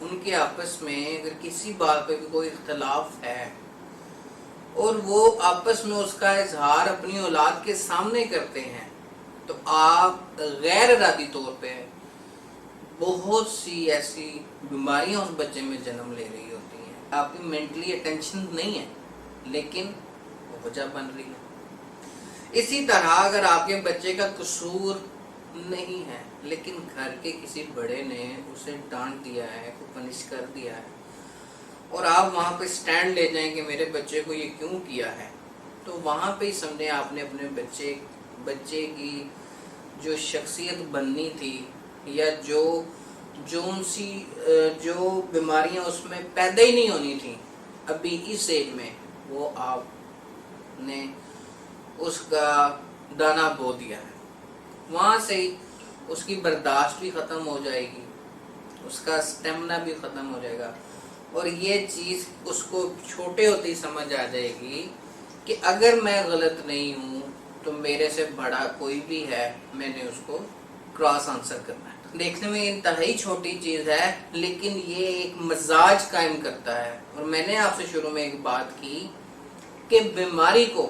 ان کے آپس میں اگر کسی بات پہ بھی کوئی اختلاف ہے اور وہ آپس میں اس کا اظہار اپنی اولاد کے سامنے کرتے ہیں تو آپ غیر ارادی طور پہ بہت سی ایسی بیماریاں اس بچے میں جنم لے رہی ہوتی ہیں. آپ کی مینٹلی اٹینشن نہیں ہے لیکن وہ وجہ بن رہی ہے. اسی طرح اگر آپ کے بچے کا قصور نہیں ہے لیکن گھر کے کسی بڑے نے اسے ڈانٹ دیا ہے, کو پنش کر دیا ہے, اور آپ وہاں پہ سٹینڈ لے جائیں کہ میرے بچے کو یہ کیوں کیا ہے, تو وہاں پہ ہی سمجھیں آپ نے اپنے بچے کی جو شخصیت بننی تھی یا جو بیماریاں اس میں پیدا ہی نہیں ہونی تھیں ابھی اس ایج میں, وہ آپ نے اس کا دانا بو دیا ہے. وہاں سے اس کی برداشت بھی ختم ہو جائے گی, اس کا سٹیمنا بھی ختم ہو جائے گا, اور یہ چیز اس کو چھوٹے ہوتے ہی سمجھ آ جائے گی کہ اگر میں غلط نہیں ہوں تو میرے سے بڑا کوئی بھی ہے, میں نے اس کو کراس آنسر کرنا ہے. دیکھنے میں انتہائی چھوٹی چیز ہے لیکن یہ ایک مزاج قائم کرتا ہے. اور میں نے آپ سے شروع میں ایک بات کی کہ بیماری کو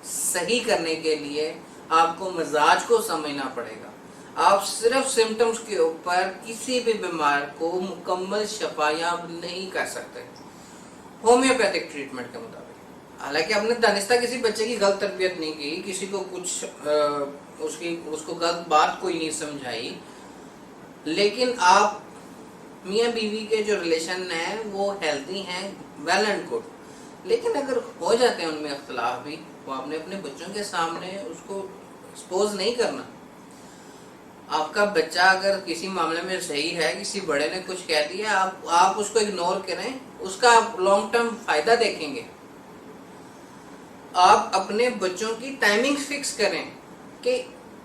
صحیح کرنے کے لیے آپ کو مزاج کو سمجھنا پڑے گا. آپ صرف سمٹمز کے اوپر کسی بھی بیمار کو مکمل شفا یاب نہیں کر سکتے ہومیوپیتھک ٹریٹمنٹ کے مطابق. حالانکہ آپ نے دانستہ کسی بچے کی غلط تربیت نہیں کی, کسی کو کچھ اس کو غلط بات کوئی نہیں سمجھائی, لیکن آپ میاں بیوی کے جو ریلیشن ہیں وہ ہیلتھی ہیں, ویل اینڈ گڈ. لیکن اگر ہو جاتے ہیں ان میں اختلاف بھی, وہ آپ نے اپنے بچوں کے سامنے اس کو ایکسپوز نہیں کرنا. آپ کا بچہ اگر کسی معاملے میں صحیح ہے, کسی بڑے نے کچھ کہہ دیا, آپ اس کو اگنور کریں, اس کا آپ لانگ ٹرم فائدہ دیکھیں گے. آپ اپنے بچوں کی ٹائمنگ فکس کریں کہ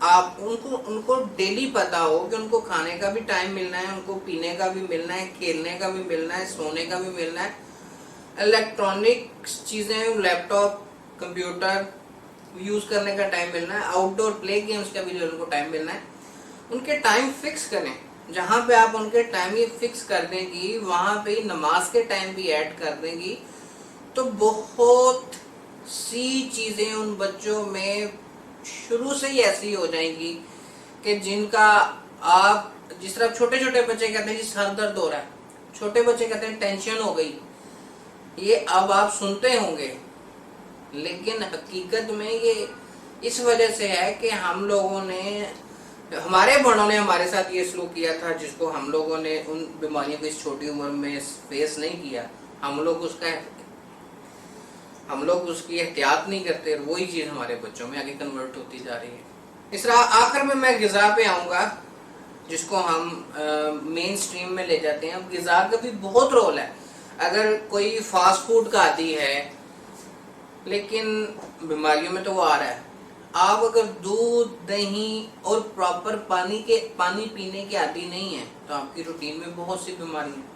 آپ ان کو ڈیلی پتا ہو کہ ان کو کھانے کا بھی ٹائم ملنا ہے, ان کو پینے کا بھی ملنا ہے, کھیلنے کا بھی ملنا ہے, سونے کا بھی ملنا ہے, الیکٹرانک چیزیں, لیپ ٹاپ, کمپیوٹر یوز کرنے کا ٹائم ملنا ہے, آؤٹ ڈور پلے گیمز کا بھی جو ان کو ٹائم ملنا ہے. ان کے ٹائم فکس کریں. جہاں پہ آپ ان کے ٹائم یہ فکس کر دیں گی وہاں پہ نماز کے ٹائم بھی ایڈ کر دیں گی, تو بہت سی چیزیں ان بچوں میں شروع سے ہی ایسی ہو جائیں گی کہ جن کا آپ جس طرح چھوٹے چھوٹے بچے کہتے ہیں جی سر درد ہو رہا ہے, چھوٹے بچے کہتے ہیں ٹینشن ہو گئی, یہ اب آپ سنتے ہوں گے, لیکن حقیقت میں یہ اس وجہ سے ہے کہ ہم لوگوں نے, ہمارے بڑوں نے ہمارے ساتھ یہ سلوک کیا تھا جس کو ہم لوگوں نے ان بیماریوں کو اس چھوٹی عمر میں فیس نہیں کیا. ہم لوگ اس کی احتیاط نہیں کرتے, اور وہی چیز ہمارے بچوں میں آگے کنورٹ ہوتی جا رہی ہے. اس طرح آخر میں غذا پہ آؤں گا جس کو ہم مین سٹریم میں لے جاتے ہیں. غذا کا بھی بہت رول ہے. اگر کوئی فاسٹ فوڈ کا عادی ہے لیکن بیماریوں میں تو وہ آ رہا ہے, آپ اگر دودھ, دہی اور پراپر پانی پینے کے عادی نہیں ہیں تو آپ کی روٹین میں بہت سی بیماری ہیں.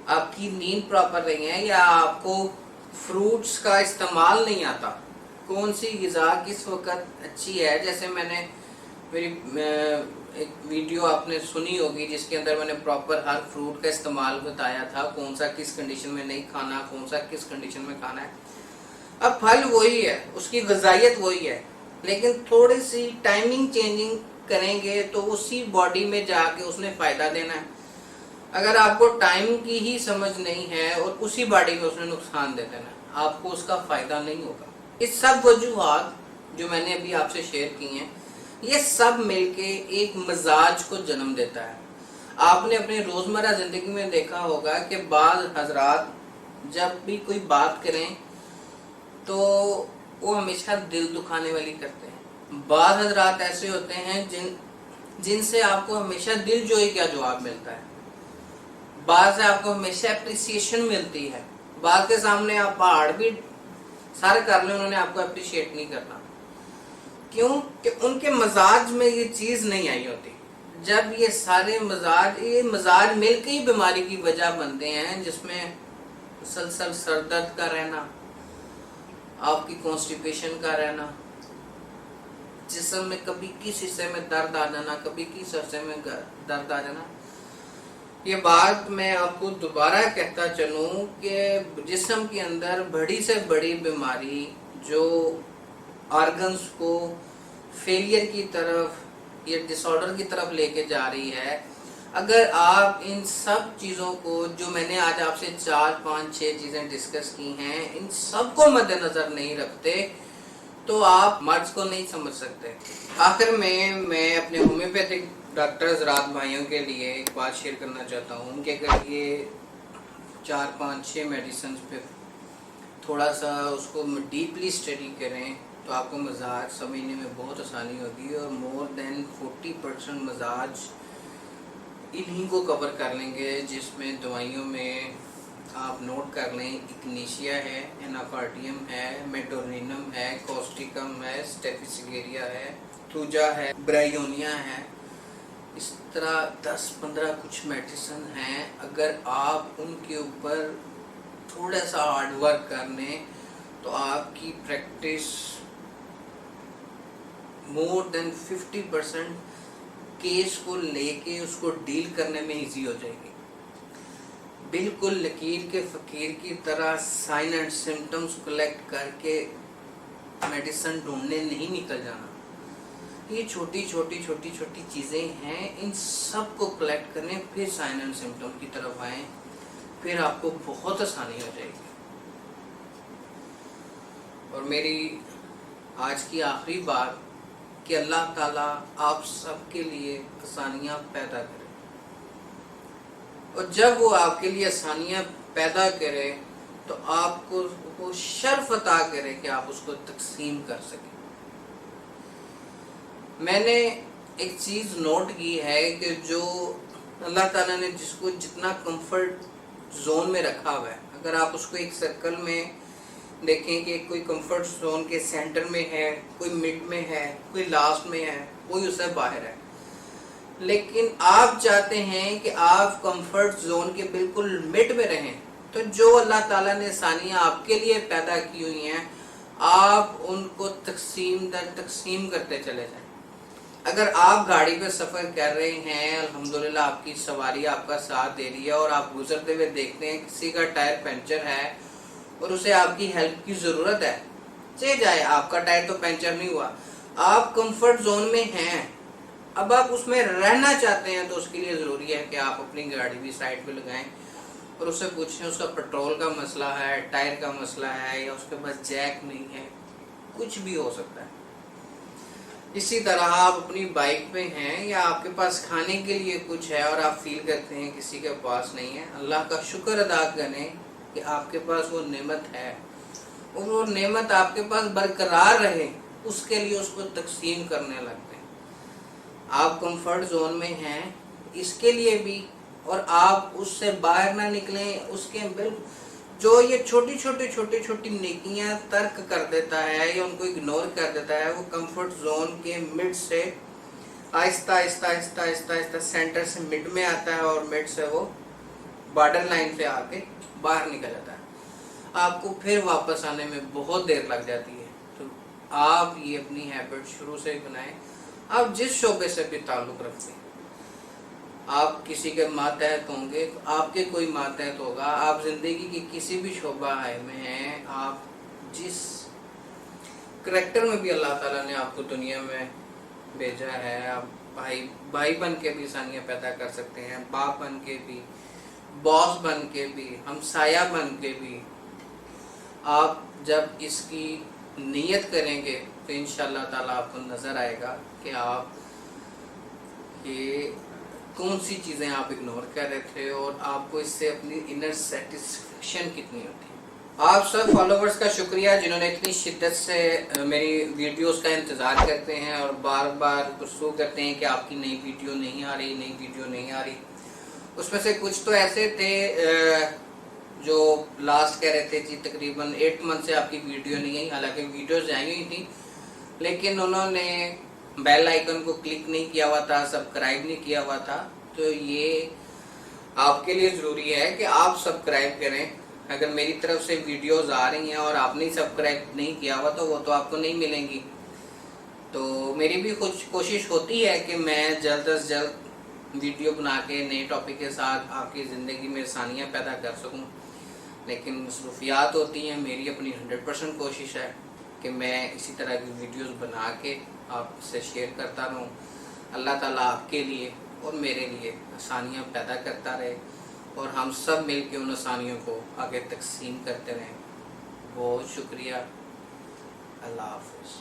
آپ کی نیند پراپر نہیں ہے, یا آپ کو فروٹس کا استعمال نہیں آتا, کون سی غذا کس وقت اچھی ہے. جیسے میں نے میری ایک ویڈیو آپ نے سنی ہوگی جس کے اندر میں نے پراپر ہر فروٹ کا استعمال بتایا تھا, کون سا کس کنڈیشن میں نہیں کھانا, کون سا کس کنڈیشن میں کھانا ہے. اب پھل وہی ہے, اس کی غذائیت وہی ہے, لیکن تھوڑی سی ٹائمنگ چینجنگ کریں گے تو اسی باڈی میں جا کے اس نے فائدہ دینا ہے. اگر آپ کو ٹائم کی ہی سمجھ نہیں ہے اور اسی باڈی میں اس نے نقصان دے دینا ہے, آپ کو اس کا فائدہ نہیں ہوگا. اس سب وجوہات جو میں نے ابھی آپ سے شیئر کی ہیں, یہ سب مل کے ایک مزاج کو جنم دیتا ہے. آپ نے اپنے روزمرہ زندگی میں دیکھا ہوگا کہ بعض حضرات جب بھی کوئی بات کریں تو وہ ہمیشہ دل دکھانے والی کرتے ہیں. بعض حضرات ایسے ہوتے ہیں جن سے آپ کو ہمیشہ دل جوئی کا جواب ملتا ہے. بعض سے آپ کو ہمیشہ اپریسیشن ملتی ہے. بعض کے سامنے آپ پہاڑ بھی سارے کر لیں, انہوں نے آپ کو اپریشیٹ نہیں کرنا. کیوں کہ ان کے مزاج میں یہ چیز نہیں آئی ہوتی. جب یہ سارے مزاج مل کے ہی بیماری کی وجہ بنتے ہیں, جس میں مسلسل سر درد کا رہنا, آپ کی کانسٹیپیشن کا رہنا, جسم میں کبھی کس حصے میں درد آ جانا, کبھی کس حصے میں درد آ جانا. یہ بات میں آپ کو دوبارہ کہتا چلوں کہ جسم کے اندر بڑی سے بڑی بیماری جو آرگنز کو فیلئر کی طرف یا ڈس آرڈر کی طرف لے کے جا رہی ہے، اگر آپ ان سب چیزوں کو جو میں نے آج آپ سے 4 5 6 چیزیں ڈسکس کی ہیں، ان سب کو مد نظر نہیں رکھتے تو آپ مرض کو نہیں سمجھ سکتے۔ آخر میں اپنے ہومیوپیتھک ڈاکٹر حضرات بھائیوں کے لیے ایک بات شیئر کرنا چاہتا ہوں کہ اگر یہ 4 5 6 میڈیسنز پہ تھوڑا سا اس کو ڈیپلی اسٹڈی کریں تو آپ کو مزاج سمجھنے میں بہت آسانی ہوگی، اور مور دین 40% مزاج انہی کو کور کر لیں گے، جس میں دوائیوں میں آپ نوٹ کر لیں اکنیشیا ہے، اناکارڈیم ہے، میٹورینم ہے، کوسٹیکم ہے، اسٹیفیسیگیریا ہے، توجا ہے، برائیونیا ہے، اس طرح 10 15 کچھ میڈیسن ہیں۔ اگر آپ ان کے اوپر تھوڑا سا ہارڈ ورک کر لیں تو آپ کی پریکٹس مور دین 50% کیس کو لے کے اس کو ڈیل کرنے میں ایزی ہو جائے گی۔ بالکل لکیر کے فقیر کی طرح سائن اینڈ سمٹمز کلیکٹ کر کے میڈیسن ڈھونڈنے نہیں نکل جانا۔ یہ چھوٹی چھوٹی چیزیں ہیں، ان سب کو کلیکٹ کریں، پھر سائن اینڈ سمٹم کی طرف آئیں، پھر آپ کو بہت آسانی ہو جائے گی۔ اور میری آج کی آخری بات کہ اللہ تعالیٰ آپ سب کے لیے آسانیاں پیدا کرے، اور جب وہ آپ کے لیے آسانیاں پیدا کرے تو آپ کو وہ شرف عطا کرے کہ آپ اس کو تقسیم کر سکیں۔ میں نے ایک چیز نوٹ کی ہے کہ جو اللہ تعالیٰ نے جس کو جتنا کمفرٹ زون میں رکھا ہوا ہے، اگر آپ اس کو ایک سرکل میں دیکھیں کہ کوئی کمفرٹ زون کے سینٹر میں ہے، کوئی مڈ میں ہے، کوئی لاسٹ میں ہے، کوئی اس سے باہر ہے، لیکن آپ چاہتے ہیں کہ آپ کمفرٹ زون کے بالکل مڈ میں رہیں، تو جو اللہ تعالیٰ نے آسانیاں آپ کے لیے پیدا کی ہوئی ہیں آپ ان کو تقسیم در تقسیم کرتے چلے جائیں۔ اگر آپ گاڑی پہ سفر کر رہے ہیں، الحمدللہ آپ کی سواری آپ کا ساتھ دے رہی ہے، اور آپ گزرتے ہوئے دیکھتے ہیں کسی کا ٹائر پنچر ہے اور اسے آپ کی ہیلپ کی ضرورت ہے، چلے جائے، آپ کا ٹائر تو پنچر نہیں ہوا، آپ کمفرٹ زون میں ہیں، اب آپ اس میں رہنا چاہتے ہیں تو اس کے لیے ضروری ہے کہ آپ اپنی گاڑی بھی سائڈ پہ لگائیں اور اس سے پوچھیں اس کا پیٹرول کا مسئلہ ہے، ٹائر کا مسئلہ ہے، یا اس کے پاس جیک نہیں ہے، کچھ بھی ہو سکتا ہے۔ اسی طرح آپ اپنی بائک پہ ہیں یا آپ کے پاس کھانے کے لیے کچھ ہے اور آپ فیل کرتے ہیں کسی کے پاس نہیں ہے، اللہ کا شکر ادا کریں کہ آپ کے پاس وہ نعمت ہے، اور وہ نعمت آپ کے پاس برقرار رہے، اس کے لیے اس کو تقسیم کرنے لگتے ہیں۔ آپ کمفرٹ زون میں ہیں اس کے لیے بھی، اور آپ اس سے باہر نہ نکلیں، اس کے بالکل جو یہ چھوٹی نیکیاں ترک کر دیتا ہے یا ان کو اگنور کر دیتا ہے، وہ کمفرٹ زون کے مڈ سے آہستہ آہستہ سینٹر سے مڈ میں آتا ہے، اور مڈ سے وہ بارڈر لائن سے آ کے باہر نکل جاتا ہے، آپ کو پھر واپس آنے میں بہت دیر لگ جاتی ہے۔ تو آپ یہ اپنی ہیبٹ شروع سے بنائیں، آپ جس شعبے سے بھی تعلق رکھتے ہیں، آپ کسی کے ماتحت ہوں گے، آپ کے کوئی ماتحت ہوگا، آپ زندگی کی کسی بھی شعبہ میں ہیں، آپ جس کریکٹر میں بھی اللہ تعالیٰ نے آپ کو دنیا میں بھیجا ہے، آپ بھائی بن کے بھی آسانیاں پیدا کر سکتے ہیں، باپ بن کے بھی، باس بن کے بھی، ہمسایہ بن کے بھی۔ آپ جب اس کی نیت کریں گے تو انشاءاللہ تعالیٰ آپ کو نظر آئے گا کہ آپ یہ کون سی چیزیں آپ اگنور کر رہے تھے، اور آپ کو اس سے اپنی انر سیٹسفیکشن کتنی ہوتی ہے۔ آپ سب فالوورز کا شکریہ جنہوں نے اتنی شدت سے میری ویڈیوز کا انتظار کرتے ہیں اور بار بار پرسو کرتے ہیں کہ آپ کی نئی ویڈیو نہیں آ رہی۔ اس میں سے کچھ تو ایسے تھے جو لاسٹ کہہ رہے تھے جی تقریباً 8 منتھ سے آپ کی ویڈیو نہیں آئی، حالانکہ ویڈیوز آئی ہوئی تھیں، لیکن انہوں نے بیل آئیکن کو کلک نہیں کیا ہوا تھا، سبسکرائب نہیں کیا ہوا تھا۔ تو یہ آپ کے لیے ضروری ہے کہ آپ سبسکرائب کریں۔ اگر میری طرف سے ویڈیوز آ رہی ہیں اور آپ نے سبسکرائب نہیں کیا ہوا تو وہ تو آپ کو نہیں ملیں گی۔ تو میری بھی کوشش ہوتی ہے کہ میں جلد از جلد ویڈیو بنا کے نئے ٹاپک کے ساتھ آپ کی زندگی میں آسانیاں پیدا کر سکوں، لیکن مصروفیات ہوتی ہیں. میری اپنی 100% کوشش ہے کہ میں اسی طرح کی ویڈیوز بنا کے آپ سے شیئر کرتا رہوں. اللہ تعالیٰ آپ کے لیے اور میرے لیے آسانیاں پیدا کرتا رہے اور ہم سب مل کے ان آسانیوں کو آگے تقسیم کرتے رہیں. بہت شکریہ. اللہ حافظ.